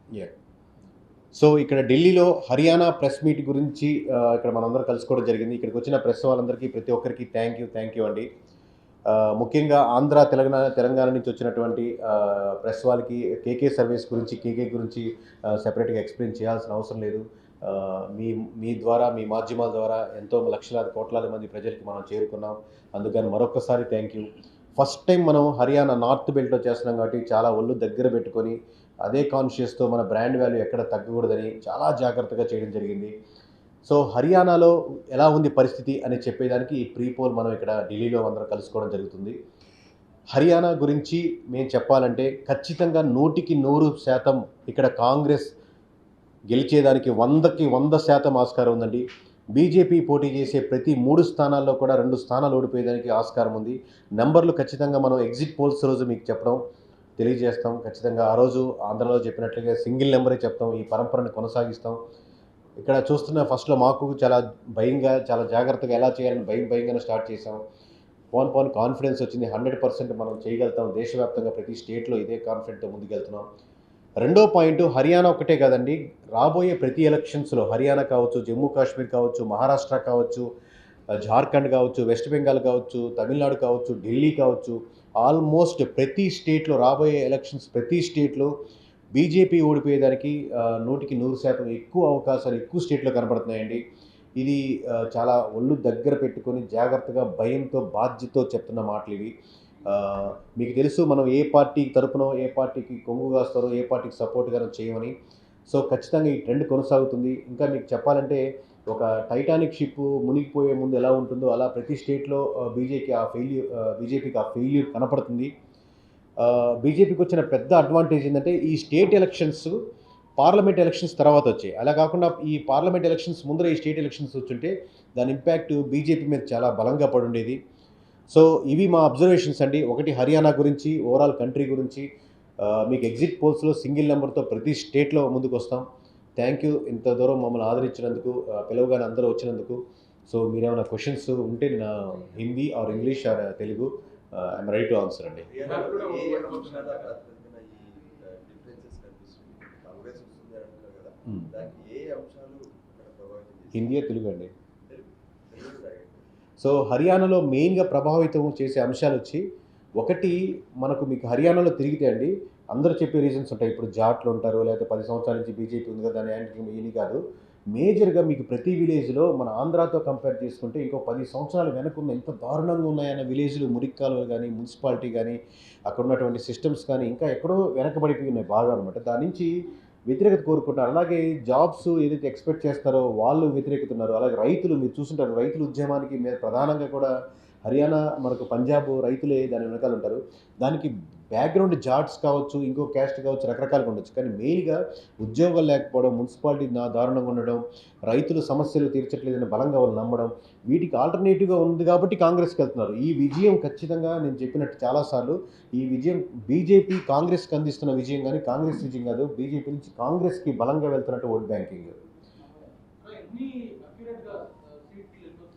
Yeah! So, ఇక్కడ ఢిల్లీలో Haryana press meet గురించి ఇక్కడ మనందరం కలుసుకోవడం జరిగింది. ఇక్కడికొచ్చిన ప్రెస్ వాళ్ళందరికీ ప్రతి ఒక్కరికి థ్యాంక్ యూ అండి. ముఖ్యంగా ఆంధ్ర, తెలంగాణ నుంచి వచ్చినటువంటి ప్రెస్ వాళ్ళకి కేకే సర్వీస్ గురించి, కేకే గురించి సెపరేట్‌గా ఎక్స్‌ప్లెయిన్ చేయాల్సిన అవసరం లేదు. మీ మీ ద్వారా, మీ మాధ్యమాల ద్వారా ఎంతో లక్షలాది, కోట్లాది మంది ప్రజలకి మనం చేరుకున్నాం. అందుకని మరొక్కసారి థ్యాంక్ యూ. ఫస్ట్ టైమ్ మనం హర్యానా నార్త్ బెల్ట్‌లో చేస్తున్నాం కాబట్టి చాలా ఒళ్ళు దగ్గర పెట్టుకొని, అదే కాన్షియస్‌తో మన బ్రాండ్ వాల్యూ ఎక్కడ తగ్గకూడదని చాలా జాగ్రత్తగా చేయడం జరిగింది. సో, హర్యానాలో ఎలా ఉంది పరిస్థితి అని చెప్పేదానికి ఈ ప్రీ పోల్ మనం ఇక్కడ ఢిల్లీలో అందరం కలుసుకోవడం జరుగుతుంది. హర్యానా గురించి మేము చెప్పాలంటే ఖచ్చితంగా 100కి 100% ఇక్కడ కాంగ్రెస్ గెలిచేదానికి 100కి 100% ఆస్కారం ఉందండి. బీజేపీ పోటీ చేసే ప్రతి 3 స్థానాల్లో కూడా 2 స్థానాలు ఓడిపోయేదానికి ఆస్కారం ఉంది. నంబర్లు ఖచ్చితంగా మనం ఎగ్జిట్ పోల్స్ రోజు మీకు చెప్పడం తెలియజేస్తాం. ఖచ్చితంగా ఆ రోజు ఆంధ్రలో చెప్పినట్లుగా సింగిల్ నెంబరే చెప్తాం. ఈ పరంపరను కొనసాగిస్తాం. ఇక్కడ చూస్తున్న ఫస్ట్‌లో మాకు చాలా భయంగా, చాలా జాగ్రత్తగా ఎలా చేయాలని భయంగానే స్టార్ట్ చేసాం. పోను పోను కాన్ఫిడెన్స్ వచ్చింది. 100% మనం చేయగలుగుతాం. దేశవ్యాప్తంగా ప్రతి స్టేట్‌లో ఇదే కాన్ఫిడెంట్‌తో ముందుకెళ్తున్నాం. రెండో పాయింట్ హర్యానా ఒక్కటే కాదండి. రాబోయే ప్రతి ఎలక్షన్స్‌లో హర్యానా కావచ్చు, జమ్మూ కాశ్మీర్ కావచ్చు, మహారాష్ట్ర కావచ్చు, జార్ఖండ్ కావచ్చు, వెస్ట్ బెంగాల్ కావచ్చు, తమిళనాడు కావచ్చు, ఢిల్లీ కావచ్చు, ఆల్మోస్ట్ ప్రతి స్టేట్‌లో రాబోయే ఎలక్షన్స్ ప్రతి స్టేట్‌లో బీజేపీ ఓడిపోయేదానికి 100కి 100% ఎక్కువ అవకాశాలు ఎక్కువ స్టేట్‌లో కనపడుతున్నాయండి. ఇది చాలా ఒళ్ళు దగ్గర పెట్టుకొని జాగ్రత్తగా భయంతో, బాధ్యతతో చెప్తున్న మాటలివి. మీకు తెలుసు మనం ఏ పార్టీ తరపునో, ఏ పార్టీకి కొంగు కాస్తారో, ఏ పార్టీకి సపోర్ట్‌గానో చేయమని. సో, ఖచ్చితంగా ఈ ట్రెండ్ కొనసాగుతుంది. ఇంకా మీకు చెప్పాలంటే ఒక టైటానిక్ షిప్ మునిగిపోయే ముందు ఎలా ఉంటుందో అలా ప్రతి స్టేట్‌లో బీజేపీకి ఆ ఫెయిల్యూర్ కనపడుతుంది. బీజేపీకి వచ్చిన పెద్ద అడ్వాంటేజ్ ఏందంటే ఈ స్టేట్ ఎలక్షన్స్ పార్లమెంట్ ఎలక్షన్స్ తర్వాత వచ్చాయి. అలా కాకుండా ఈ పార్లమెంట్ ఎలక్షన్స్ ముందర ఈ స్టేట్ ఎలక్షన్స్ వచ్చుంటే దాని ఇంపాక్ట్ బీజేపీ మీద చాలా బలంగా పడుండేది. సో, ఇవి మా అబ్జర్వేషన్స్ అండి. ఒకటి హర్యానా గురించి, ఓవరాల్ కంట్రీ గురించి మీకు ఎగ్జిట్ పోల్స్‌లో సింగిల్ నంబర్‌తో ప్రతి స్టేట్‌లో ముందుకొస్తాం. థ్యాంక్ యూ ఇంత దూరం మమ్మల్ని ఆదరించినందుకు, పిలవగానే అందరూ వచ్చినందుకు. సో, మీరేమైనా క్వెషన్స్ ఉంటే Hindi or English or Telugu I'm ready to answer అండి. హర్యానాలో కూడా ఏ అంశాల ప్రాతిపదికన ఈ డిఫరెన్సెస్ కనిపిస్తుంది? కాంగ్రెస్ వస్తుంది అంటున్నారు కదా! దానికి ఏ అంశాలు అక్కడ ప్రభావితం చేస్తాయి? హిందీయా, తెలుగా అండి? తెలుగు. తెలుగు రాయండి. సో, హర్యానాలో మెయిన్‌గా ప్రభావితం చేసే అంశాలొచ్చి, ఒకటి మీకు హర్యానాలో తిరిగితే అండి, అందరూ చెప్పే రీజన్స్ ఉంటాయి. ఇప్పుడు జాట్లుంటారు, లేకపోతే 10 సంవత్సరాల నుంచి బీజేపీ ఉంది కదా! దాని యాంటీ ఇయని కాదు. మేజర్‌గా మీకు ప్రతి విలేజ్‌లో మన ఆంధ్రాతో కంపేర్ చేసుకుంటే ఇంకో 10 సంవత్సరాలు వెనకున్న ఎంత దారుణంగా ఉన్నాయన్న విలేజ్‌లు, మురికి కాలువలు గాని, మున్సిపాలిటీ గాని, అక్కడ ఉన్నటువంటి సిస్టమ్స్ కానీ ఇంకా ఎక్కడో వెనకబడిపోయి ఉన్నాయి బాగా అనమాట. దాని నుంచి వ్యతిరేకత కోరుకుంటున్నారు. అలాగే జాబ్స్ ఏదైతే ఎక్స్‌పెక్ట్ చేస్తారో వాళ్ళు వ్యతిరేకత ఉన్నారు. అలాగే రైతులు మీరు చూసుంటారు. రైతుల ఉద్యమానికి ప్రధానంగా కూడా హర్యానా, మనకు పంజాబ్ రైతులే దాని వెనకాల ఉంటారు. దానికి బ్యాక్‌గ్రౌండ్ జాట్స్ కావచ్చు, ఇంకో క్యాస్ట్ కావచ్చు, రకరకాలుగా ఉండొచ్చు. కానీ మెయిన్‌గా ఉద్యోగాలు లేకపోవడం, మున్సిపాలిటీ దారుణంగా ఉండడం, రైతుల సమస్యలు తీర్చట్లేదని బలంగా వాళ్ళు నమ్మడం, వీటికి ఆల్టర్‌నేటివ్‌గా ఉంది కాబట్టి కాంగ్రెస్‌కెళ్తున్నారు. ఈ విజయం ఖచ్చితంగా నేను చెప్పినట్టు చాలా సార్లు ఈ విజయం బీజేపీ కాంగ్రెస్‌కి అందిస్తున్న విజయం గాని, కాంగ్రెస్ విజయం కాదు. బీజేపీ నుంచి కాంగ్రెస్‌కి బలంగా వెళ్తున్నట్టు ఓట్ బ్యాంకింగ్.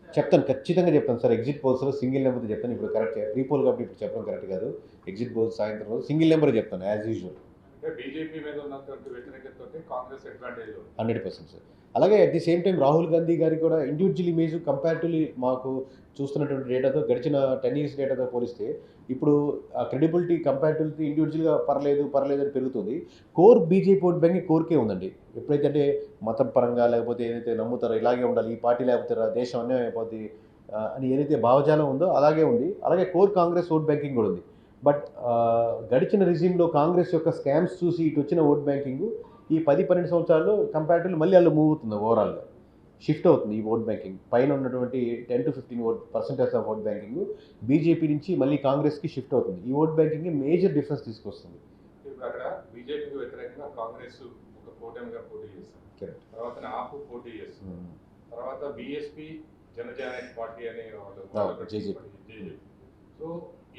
చెప్తాను. ఖచ్చితంగా చెప్తాను సార్. ఎగ్జిట్ పోల్స్‌లో సింగిల్ నెంబర్‌తో చెప్తాను. ఇప్పుడు కరెక్ట్ ప్రీ పోల్ కాబట్టి ఇప్పుడు చెప్పడం కరెక్ట్ కాదు. ఎగ్జిట్ పోల్స్ సాయంత్రం రోజు సింగిల్ నెంబరే చెప్తాను యాజ్ యూజువల్. అంటే బీజేపీ మీద ఉన్నటువంటి వ్యతిరేకతతోటి కాంగ్రెస్ అడ్వాంటేజ్ ఉంది. 100% సార్. అలాగే at the same time Rahul Gandhi గారికి కూడా ఇండివిడ్యువల్ ఇమేజ్ కంపారిటివ్‌లీ మాకు చూస్తున్నటువంటి డేటాతో గడిచిన 10 ఇయర్స్ డేటాతో పోలిస్తే ఇప్పుడు ఆ క్రెడిబిలిటీ కంపారిటివ్‌లీ ఇండివిడ్యువల్‌గా పర్లేదని పెరుగుతుంది. కోర్ బీజేపీ ఓట్ బ్యాంకింగ్ కోర్‌కే ఉందండి. ఎప్పుడైతే అంటే మతం పరంగా లేకపోతే ఏదైతే నమ్ముతారో ఇలాగే ఉండాలి. ఈ పార్టీ లేకపోతే దేశం అన్యాయం అయిపోద్ది అని ఏదైతే భావజాలం ఉందో అలాగే ఉంది. అలాగే కోర్ కాంగ్రెస్ ఓట్ బ్యాంకింగ్ కూడా ఉంది. బట్ గడిచిన రెజిమ్‌లో కాంగ్రెస్ యొక్క స్కామ్స్ చూసి ఇటొచ్చిన ఓట్ బ్యాంకింగు ఈ 10, 12 సంవత్సరాల్లో కంపారిటివ్‌లీ మళ్ళీ అలా మూవ్ అవుతుంది ఓవరాల్‌గా. షిఫ్ట్ అవుతుంది ఈ ఓట్ బ్యాంకింగ్. పైన ఉన్నటువంటి 10-15% ఆఫ్ ఓట్ బ్యాంకింగ్ బీజేపీ నుంచి మళ్ళీ కాంగ్రెస్‌కి షిఫ్ట్ అవుతుంది. ఈ ఓట్ బ్యాంకింగే మేజర్ డిఫరెన్స్ తీసుకొస్తుంది. ఇప్పుడు అక్కడ బీజేపీకి వ్యతిరేకంగా కాంగ్రెస్ ఒక కూటమిగా పోటీ చేస్తుంది. కరెక్ట్. తర్వాత ఆపు పోటీ చేస్తుంది. తర్వాత బీఎస్పీ జనజానక్ పార్టీ అనే జేజేపీ. సో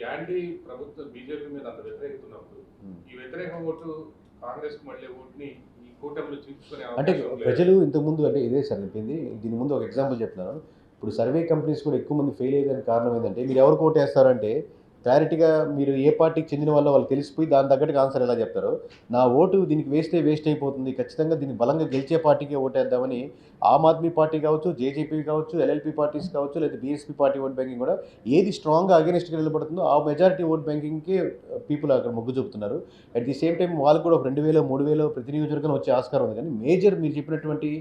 యాంటీ ప్రభుత్వ బీజేపీ మీద అంత వ్యతిరేకత ఉన్నప్పుడు ఈ వ్యతిరేక ఓటు కాంగ్రెస్ మళ్ళీ ఓటుని ఈ కూటమిలో చూపించుకునే అంటే ప్రజలు ఇంతకుముందు అంటే ఇదే సార్ చెప్పింది. దీని ముందు ఒక ఎగ్జాంపుల్ చెప్తున్నాను. ఇప్పుడు సర్వే కంపెనీస్ కూడా ఎక్కువ మంది ఫెయిల్ అయ్యేదానికి కారణం ఏంటంటే మీరు ఎవరికి ఓటేస్తారంటే క్లారిటీగా మీరు ఏ పార్టీకి చెందిన వాళ్ళు తెలిసిపోయి దాని తగ్గట్టుగా ఆన్సర్ ఎలా చెప్తారో, నా ఓటు దీనికి వేస్ట్ అయిపోతుంది, ఖచ్చితంగా దీన్ని బలంగా గెలిచే పార్టీకే ఓటేద్దామని ఆమ్ ఆద్మీ పార్టీ కావచ్చు, జేజేపీ కావచ్చు, ఎల్ఎల్పీ పార్టీస్ కావచ్చు, లేదా బీఎస్పీ పార్టీ ఓట్ బ్యాంకింగ్ కూడా ఏది స్ట్రాంగ్గా అగేనిస్ట్గా నిలబడుతుందో ఆ మెజారిటీ ఓట్ బ్యాంకింగ్కే పీపుల్ అక్కడ మొగ్గు చూపుతున్నారు. అట్ ది సేమ్ టైం వాళ్ళకు కూడా 2,000, 3,000 ప్రతి నియోజకవర్గం వచ్చే ఆస్కారం ఉంది. కానీ మేజర్ మీరు చెప్పినటువంటి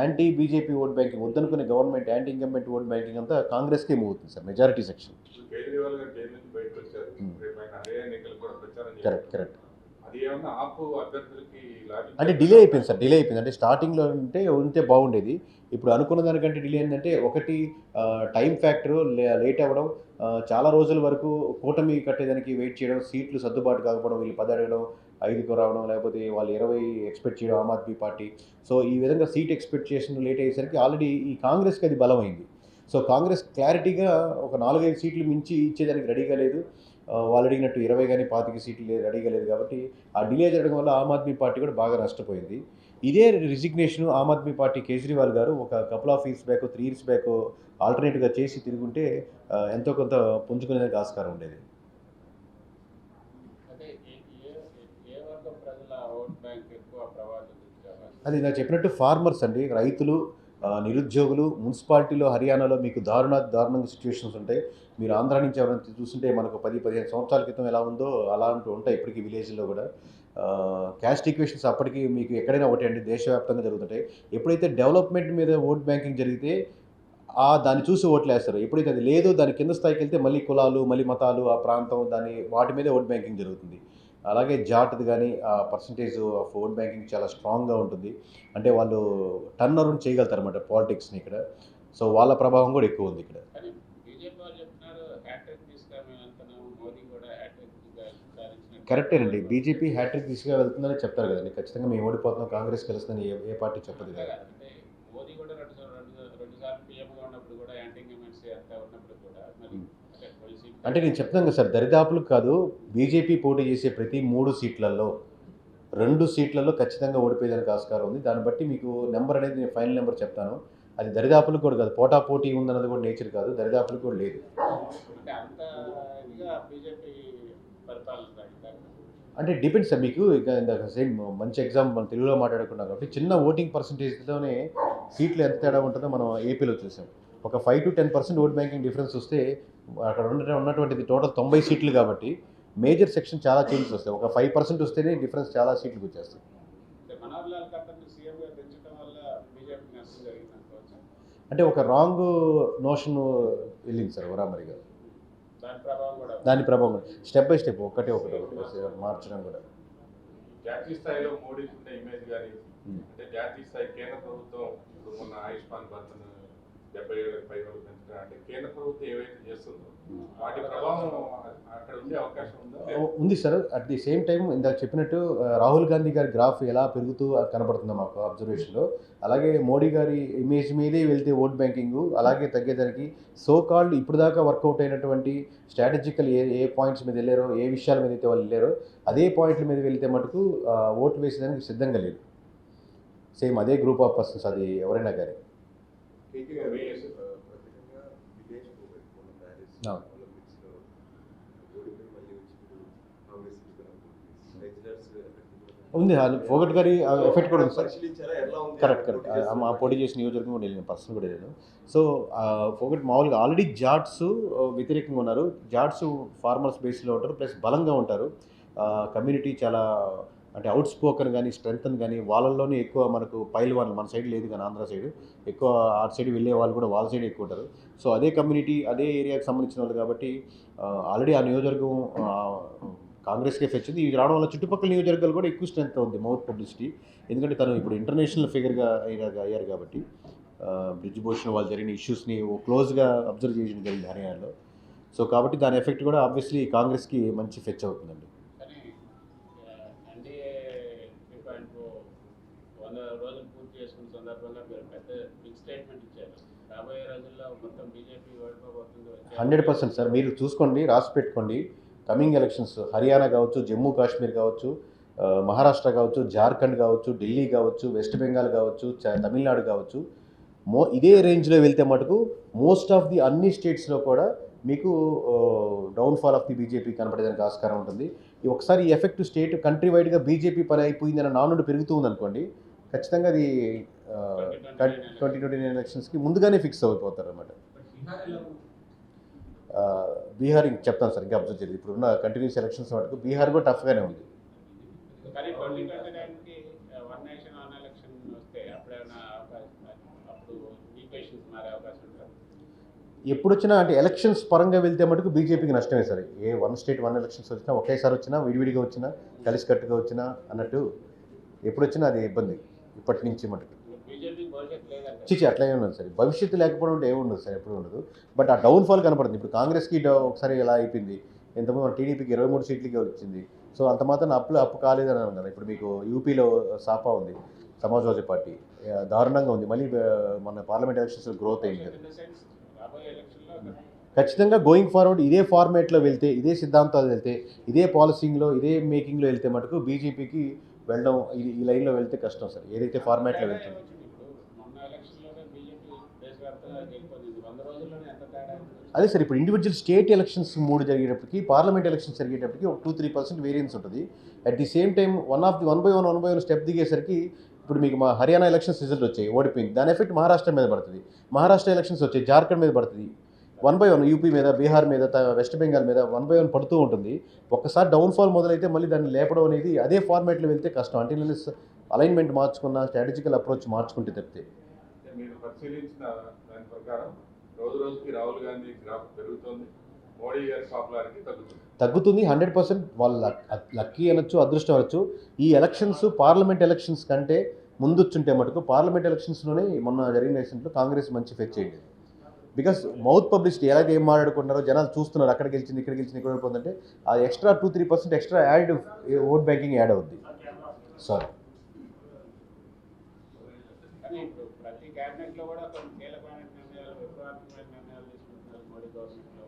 యాంటీ బీజేపీ ఓట్ బ్యాంకింగ్, వద్దనుకునే government anti incumbent vote banking అంతా కాంగ్రెస్కే మూవ్ అవుతుంది sir, majority section. Kejriwal garu jail నుంచి బయటకు వచ్చారు, రేపు ఆయన హర్యానా ఎన్నికలు కూడా ప్రచారం కరెక్ట్ చేస్తారు. అది ఏమన్నా ఆపు అభ్యర్థులకి అంటే డిలే అయిపోయింది సార్, డిలే అయిపోయింది. అంటే స్టార్టింగ్లో ఉంటే బాగుండేది. ఇప్పుడు అనుకున్న దానికంటే డిలే ఏంటంటే ఒకటి టైం ఫ్యాక్టర్ లేట్ అవ్వడం, చాలా రోజుల వరకు కూటమి కట్టేదానికి వెయిట్ చేయడం, సీట్లు సర్దుబాటు కాకపోవడం, వీళ్ళు 10 అడగడం 5కు రావడం, లేకపోతే వాళ్ళు 20 ఎక్స్పెక్ట్ చేయడం ఆమ్ ఆద్మీ పార్టీ. సో ఈ విధంగా సీట్ ఎక్స్పెక్టేషన్ లేట్ అయ్యేసరికి ఆల్రెడీ ఈ కాంగ్రెస్కి అది బలమైంది. సో కాంగ్రెస్ క్లారిటీగా ఒక 4-5 సీట్లు మించి ఇచ్చేదానికి రెడీగా లేదు. వాళ్ళు అడిగినట్టు 20 కానీ 25 సీట్లు రెడీగా లేదు. కాబట్టి ఆ డిలే జరగడం వల్ల ఆమ్ ఆద్మీ పార్టీ కూడా బాగా నష్టపోయింది. ఇదే రిజిగ్నేషన్ ఆమ్ ఆద్మీ పార్టీ కేజ్రీవాల్ గారు ఒక couple of years back, 3 years back ఆల్టర్నేట్గా చేసి తిరుగుంటే ఎంతో కొంత పుంజుకునేదానికి ఆస్కారం ఉండేది. అది నాకు చెప్పినట్టు ఫార్మర్స్ అండి, రైతులు, నిరుద్యోగులు, మున్సిపాలిటీలో హర్యానాలో మీకు దారుణంగా సిచ్యువేషన్స్ ఉంటాయి. మీరు ఆంధ్ర నుంచి ఎవరైనా చూస్తుంటే మనకు 10-15 సంవత్సరాల క్రితం ఎలా ఉందో అలాంటి ఉంటాయి ఇప్పటికీ విలేజ్లో కూడా. క్యాస్ట్ ఈక్వేషన్స్ అప్పటికి మీకు ఎక్కడైనా ఒకటి అండి, దేశవ్యాప్తంగా జరుగుతుంటాయి. ఎప్పుడైతే డెవలప్మెంట్ మీద ఓట్ బ్యాంకింగ్ జరిగితే దాన్ని చూసి ఓట్లు వేస్తారు. ఎప్పుడైతే అది లేదో దాని కింద స్థాయికి వెళ్తే మళ్ళీ కులాలు, మళ్ళీ మతాలు, ఆ ప్రాంతం, వాటి మీదే ఓట్ బ్యాంకింగ్ జరుగుతుంది. అలాగే జాట్ది కానీ ఆ పర్సంటేజ్ ఆఫ్ ఓట్ బ్యాంకింగ్ చాలా స్ట్రాంగ్గా ఉంటుంది. అంటే వాళ్ళు టర్న్ అరౌండ్ చేయగలుగుతారు అన్నమాట పాలిటిక్స్ని ఇక్కడ. సో వాళ్ళ ప్రభావం కూడా ఎక్కువ ఉంది ఇక్కడ. కరెక్టేనండి, బీజేపీ హ్యాట్రిక్ దిశగా వెళ్తుందని చెప్తారు కదండి. ఖచ్చితంగా మేము ఓడిపోతున్నాం, కాంగ్రెస్ గెలుస్తుందని ఏ పార్టీ చెప్పదు కదా. అంటే నేను చెప్తాను కదా సార్, దరిదాపులు కాదు, బీజేపీ పోటీ చేసే ప్రతి 3 సీట్లలో 2 సీట్లలో ఖచ్చితంగా ఓడిపోయేదానికి ఆస్కారం ఉంది. దాన్ని బట్టి మీకు నెంబర్ అనేది నేను ఫైనల్ నెంబర్ చెప్తాను. అది దరిదాపులకు కూడా కాదు, పోటీ ఉందన్నది కూడా నేచర్ కాదు, దరిదాపులకు కూడా లేదు. అంటే డిపెండ్స్ సార్. మీకు ఇక ఇందాక సేమ్ మంచి ఎగ్జాంపుల్ మనం తెలుగులో మాట్లాడుకున్నాం కాబట్టి, చిన్న ఓటింగ్ పర్సంటేజ్లోనే సీట్లు ఎంత తేడా ఉంటుందో మనం ఏపీలో చూసాం. ఒక 5-10% ఓట్ బ్యాంకింగ్ డిఫరెన్స్ వస్తే అక్కడ ఉన్నటువంటిది టోటల్ 90 సీట్లు కాబట్టి మేజర్ సెక్షన్ చాలా చేంజెస్ వస్తాయి. ఒక 5% వస్తేనే డిఫరెన్స్ చాలా సీట్లకు వచ్చేస్తాయి. అంటే ఒక రాంగ్ నోషన్ వెళ్ళింది సార్ వరామరి గారు. దాని ప్రభావం స్టెప్ బై స్టెప్ ఒకటి మార్చడం కూడా. జాతీయ స్థాయిలో మోడీ ఉండే ఇమేజ్ కానీ, అంటే జాతీయ స్థాయి కేంద్ర ప్రభుత్వం ఇప్పుడు మొన్న ఆయుష్మాన్ భారత్ 70,000 పైగా పెంచడం, అంటే కేంద్ర ప్రభుత్వం ఏవైతే చేస్తుందో వాటి ప్రభావం అక్కడ ఉండే అవకాశం ఉందా? ఉంది sir. At the same time ఇందాక చెప్పినట్టు రాహుల్ గాంధీ గారి గ్రాఫ్ ఎలా పెరుగుతూ కనబడుతుందో మాకు అబ్జర్వేషన్లో, అలాగే మోడీ గారి ఇమేజ్ మీదే వెళ్తే ఓట్ బ్యాంకింగ్ అలాగే తగ్గేదానికి సో కాల్డ్ ఇప్పుడు దాకా వర్కౌట్ అయినటువంటి స్ట్రాటజికల్ ఏ పాయింట్స్ మీద వెళ్ళారో, ఏ విషయాల మీద అయితే వాళ్ళు వెళ్ళారో అదే పాయింట్ల మీద వెళ్తే మటుకు ఓటు వేసేదానికి సిద్ధంగా లేదు. సేమ్ అదే గ్రూప్ ఆఫ్ పర్సన్స్, అది ఎవరైనా కానీ. ఉంది, ఫోగట్ గారి ఎఫెక్ట్ కూడా ఉంది సార్. కరెక్ట్. ఆ పోటీ చేసిన నియోజకవర్గం కూడా వెళ్ళిన పర్సన్ కూడా వెళ్ళాను. సో ఫోగట్ మామూలుగా ఆల్రెడీ జాట్స్ వ్యతిరేకంగా ఉన్నారు. జాట్స్ ఫార్మర్స్ బేస్లో ఉంటారు, ప్లస్ బలంగా ఉంటారు. కమ్యూనిటీ చాలా అంటే అవుట్ స్పోకన్ కానీ స్ట్రెంగ్త్ కానీ వాళ్ళల్లోనే ఎక్కువ. మనకు పైల్వాన్ మన సైడ్ లేదు కానీ ఆంధ్ర సైడ్ ఎక్కువ, ఆ సైడ్ వెళ్ళే వాళ్ళు కూడా వాళ్ళ సైడ్ ఎక్కువ ఉంటారు. సో అదే కమ్యూనిటీ అదే ఏరియాకి సంబంధించిన వాళ్ళు కాబట్టి ఆల్రెడీ ఆ నియోజకవర్గం కాంగ్రెస్కే ఫెచ్చింది. ఇది రావడం వల్ల చుట్టుపక్కల నియోజకవర్గాలు కూడా ఎక్కువ స్ట్రెంత్ అవుతుంది మౌత్ పబ్లిసిటీ. ఎందుకంటే తను ఇప్పుడు ఇంటర్నేషనల్ ఫిగర్గా అయ్యారు కాబట్టి బ్రిడ్జ్ భూషణ్ వాళ్ళు జరిగిన ఇష్యూస్ని క్లోజ్గా అబ్జర్వ్ చేయడం జరిగింది హర్యానాలో. సో కాబట్టి దాని ఎఫెక్ట్ కూడా ఆబ్వియస్లీ కాంగ్రెస్కి మంచి ఫెచ్ అవుతుందండి. సందర్భంగా మీరు పెద్ద బిగ్ స్టేట్మెంట్ ఇచ్చారు. రాబోయే రోజుల్లో మొత్తం బీజేపీ ఓడిపోబోతుంది. 100% సార్. మీరు చూసుకోండి, రాసి పెట్టుకోండి. కమింగ్ ఎలక్షన్స్ హర్యానా కావచ్చు, జమ్మూ కాశ్మీర్ కావచ్చు, మహారాష్ట్ర కావచ్చు, జార్ఖండ్ కావచ్చు, ఢిల్లీ కావచ్చు, వెస్ట్ బెంగాల్ కావచ్చు, తమిళనాడు కావచ్చు, ఇదే రేంజ్లో వెళ్తే మటుకు మోస్ట్ ఆఫ్ ది అన్ని స్టేట్స్లో కూడా మీకు డౌన్ఫాల్ ఆఫ్ ది బీజేపీ కనపడేదానికి ఆస్కారం ఉంటుంది. ఈ ఒకసారి ఈ ఎఫెక్ట్ స్టేట్ కంట్రీ వైడ్గా బీజేపీ పని అయిపోయిందన్న నానుడు పెరుగుతూ ఉందనుకోండి, ఖచ్చితంగా అది 2029 ఎలక్షన్స్కి ముందుగానే ఫిక్స్ అయిపోతారు అనమాట. బీహార్ ఇంక చెప్తాను సార్, ఇంకా అబ్జర్వ్ చేయలేదు. ఇప్పుడున్న కంటిన్యూస్ ఎలక్షన్స్ మటుకు బీహార్ కూడా టఫ్గానే ఉంది. కానీ 2029కి వన్ నేషన్ వన్ ఎలక్షన్ వస్తే అప్పుడేమైనా అప్పుడు ఈక్వేషన్స్ మారే అవకాశం ఉంటుందా? ఎప్పుడు వచ్చినా అంటే ఎలక్షన్స్ పరంగా వెళ్తే మటుకు బీజేపీకి నష్టమే సార్. ఏ వన్ స్టేట్ వన్ ఎలక్షన్స్ వచ్చినా, ఒకేసారి వచ్చినా, విడివిడిగా వచ్చినా, కలిసికట్టుగా వచ్చినా అన్నట్టు ఎప్పుడు వచ్చినా అది ఇబ్బంది ఇప్పటి నుంచి మటుకు. బీజేపీ భవిష్యత్తు లేదంటే చిచి అట్లా ఏమి ఉండదు సార్. భవిష్యత్తు లేకపోవడం అంటే ఏముండదు సార్, ఎప్పుడు ఉండదు. బట్ ఆ డౌన్ఫాల్ కనపడుతుంది. ఇప్పుడు కాంగ్రెస్కి ఒకసారి ఎలా అయిపోయింది, ఎంతమంది మన టీడీపీకి 23 సీట్లకి వచ్చింది. సో అంత మాత్రం అప్పు కాలేదని అన్నారు. ఇప్పుడు మీకు యూపీలో సాపా ఉంది, సమాజ్వాదీ పార్టీ దారుణంగా ఉంది. మళ్ళీ మన పార్లమెంట్ ఎలక్షన్స్లో గ్రోత్ అయింది కదా. ఇన్ ద సెన్స్ రాబోయే ఎలక్షన్లో ఖచ్చితంగా గోయింగ్ ఫార్వర్డ్ ఇదే ఫార్మేట్లో వెళ్తే, ఇదే సిద్ధాంతాలు వెళ్తే, ఇదే పాలసీలో, ఇదే మేకింగ్లో వెళ్తే మటుకు బీజేపీకి వెళ్ళడం ఈ లైన్లో వెళ్తే కష్టం సార్, ఏదైతే ఫార్మాట్లో వెళ్తుంది. ఇప్పుడు మొన్న ఎలక్షన్లోనే బీజేపీ దేశవ్యాప్తంగా గెలిపోయింది. 100 రోజుల్లోనే ఎంత తేడా వచ్చింది? అదే సార్, ఇప్పుడు ఇండివిజువల్ స్టేట్ ఎలక్షన్స్ 3 జరిగేటప్పటికి, పార్లమెంట్ ఎలక్షన్స్ జరిగేటప్పటికి ఒక 2-3% వేరియన్స్ ఉంటుంది. At the same time one by one step దిగేసరికి ఇప్పుడు మీకు మా హర్యానా ఎలక్షన్స్ రిజల్ట్ వచ్చాయి, ఓడిపోయింది. దాని ఎఫెక్ట్ మహారాష్ట్ర మీద పడుతుంది. మహారాష్ట్ర ఎలక్షన్స్ వచ్చాయి, జార్ఖండ్ మీద పడుతుంది. 1 by 1 యూపీ మీద, బీహార్ మీద, వెస్ట్ బెంగాల్ మీద 1 by 1 పడుతూ ఉంటుంది. ఒక్కసారి డౌన్ఫాల్ మొదలైతే మళ్ళీ దాన్ని లేపడం అనేది అదే ఫార్మాట్లో వెళ్తే కష్టం. అంటే నేను అలైన్మెంట్ మార్చుకున్న, స్ట్రాటజికల్ అప్రోచ్ మార్చుకుంటే తప్పితే. మీరు పరిశీలించిన దాని ప్రకారం రోజు రోజుకి రాహుల్ గాంధీ గ్రాఫ్ పెరుగుతుంది, మోడీ గారి పాపులారిటీ తగ్గుతుంది 100%. వాళ్ళు లక్కీ అనొచ్చు, అదృష్టం అనొచ్చు. ఈ ఎలక్షన్స్ పార్లమెంట్ ఎలక్షన్స్ కంటే ముందు వచ్చుంటే మటుకు పార్లమెంట్ ఎలక్షన్స్లోనే మొన్న జరిగిన ఎలక్షన్స్లో కాంగ్రెస్ మంచి ఫెచ్ చేయండి. బికాస్ మౌత్ పబ్లిసిటీ ఎలాగ ఏం మాట్లాడుకుంటారో జనాలు చూస్తున్నారు, అక్కడ గెలిచింది, ఇక్కడ గెలిచింది, ఇక్కడ ఓడిపోతుందంటే అది extra 2-3% extra add vote banking add అవుద్ది. సారీ, కానీ ఇప్పుడు ప్రతి క్యాబినెట్లో కూడా కొన్ని కీలకమైన నిర్ణయాలు, విప్లవాత్మకమైన నిర్ణయాలు తీసుకుంటున్నారు మోడీ గవర్నమెంట్లో.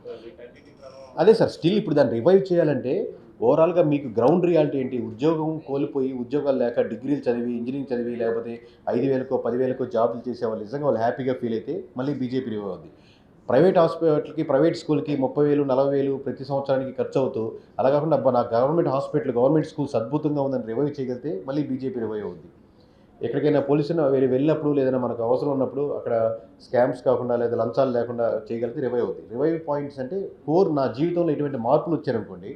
సో వీటన్నిటి ప్రభావం అదే సార్, స్టిల్ ఇప్పుడు దాన్ని రివైవ్ చేయాలంటే ఓవరాల్గా మీకు గ్రౌండ్ రియాలిటీ ఏంటి? ఉద్యోగం కోల్పోయి, ఉద్యోగాలు లేక, డిగ్రీలు చదివి, ఇంజనీరింగ్ చదివి, లేకపోతే 5,000కో 10,000కో జాబులు చేసేవాళ్ళు నిజంగా వాళ్ళు హ్యాపీగా ఫీల్ అయితే మళ్ళీ బీజేపీ రివైవ్ అవుద్ది. ప్రైవేట్ హాస్పిటల్కి, ప్రైవేట్ స్కూల్కి 30,000, 40,000 ప్రతి సంవత్సరానికి ఖర్చు అవుతూ, అలా కాకుండా అబ్బా నా గవర్నమెంట్ హాస్పిటల్, గవర్నమెంట్ స్కూల్స్ అద్భుతంగా ఉందని రివైవ్ చేయగలిగితే మళ్ళీ బీజేపీ రివైవ్ అవుద్ది. ఎక్కడికైనా పోలీసులు వెళ్ళినప్పుడు, లేదన్నా మనకు అవసరం ఉన్నప్పుడు అక్కడ స్కామ్స్ కాకుండా లేదా లంచాలు లేకుండా చేయగలిగితే రివైవ్ అవుద్ది. రివైవ్ పాయింట్స్ అంటే నా జీవితంలో ఎటువంటి మార్పులు వచ్చారనుకోండి,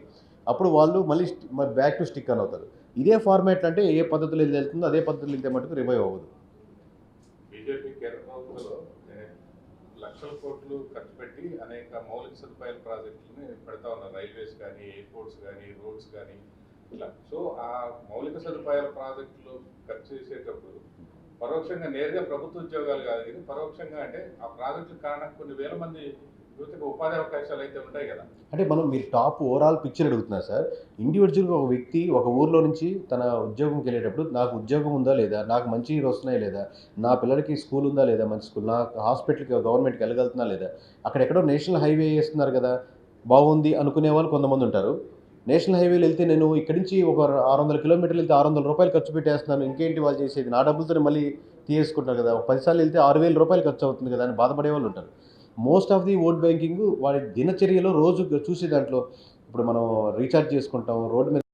అప్పుడు వాళ్ళు మళ్ళీ బ్యాక్ టు స్టిక్ అని అవుతారు. ఇదే ఫార్మాట్ అంటే ఏ పద్ధతిలో వెళ్తుందో అదే పద్ధతిలో వెళ్తే మటుకు రివైవ్ అవ్వదు. బీజేపీ కేంద్ర ప్రభుత్వంలో లక్షల కోట్లు ఖర్చు పెట్టి అనేక మౌలిక సదుపాయాల ప్రాజెక్టులని పెడతా ఉన్నారు. రైల్వేస్ కానీ, ఎయిర్పోర్ట్స్ కానీ, రోడ్స్ కానీ ఇట్లా. సో ఆ మౌలిక సదుపాయాల ప్రాజెక్టులు ఖర్చు చేసేటప్పుడు పరోక్షంగా, నేరుగా ప్రభుత్వ ఉద్యోగాలు కాదు కానీ పరోక్షంగా అంటే ఆ ప్రాజెక్టుల కారణంగా కొన్ని వేల మంది యువతకు ఉపాధి అవకాశాలు అయితే ఉంటాయి కదా. అంటే మీరు టాప్ ఓవరాల్ పిక్చర్ అడుగుతున్నారు సార్. ఇండివిజువల్గా ఒక వ్యక్తి ఒక ఊర్లో నుంచి తన ఉద్యోగంకి వెళ్ళేటప్పుడు నాకు ఉద్యోగం ఉందా లేదా, నాకు మంచి వస్తున్నాయి లేదా, నా పిల్లలకి స్కూల్ ఉందా లేదా, మంచి స్కూల్, నా హాస్పిటల్కి గవర్నమెంట్కి వెళ్ళగలుగుతున్నా లేదా, అక్కడెక్కడో నేషనల్ హైవే వేస్తున్నారు కదా బాగుంది అనుకునే వాళ్ళు కొంతమంది ఉంటారు. నేషనల్ హైవేలో వెళ్తే నేను ఇక్కడి నుంచి ఒక 600 కిలోమీటర్లు వెళ్తే 600 రూపాయలు ఖర్చు పెట్టేస్తున్నాను, ఇంకేంటి వాళ్ళు చేసేది, నా డబ్బులతో మళ్ళీ తీసుకుంటారు కదా, 10 సార్లు వెళ్తే 6,000 రూపాయలు ఖర్చు అవుతుంది కదా అని బాధపడే వాళ్ళు ఉంటారు. Most of the vote banking వాడి దినచర్యలో రోజు చూసే దాంట్లో ఇప్పుడు మనం రీఛార్జ్ చేసుకుంటాం, రోడ్డు మీద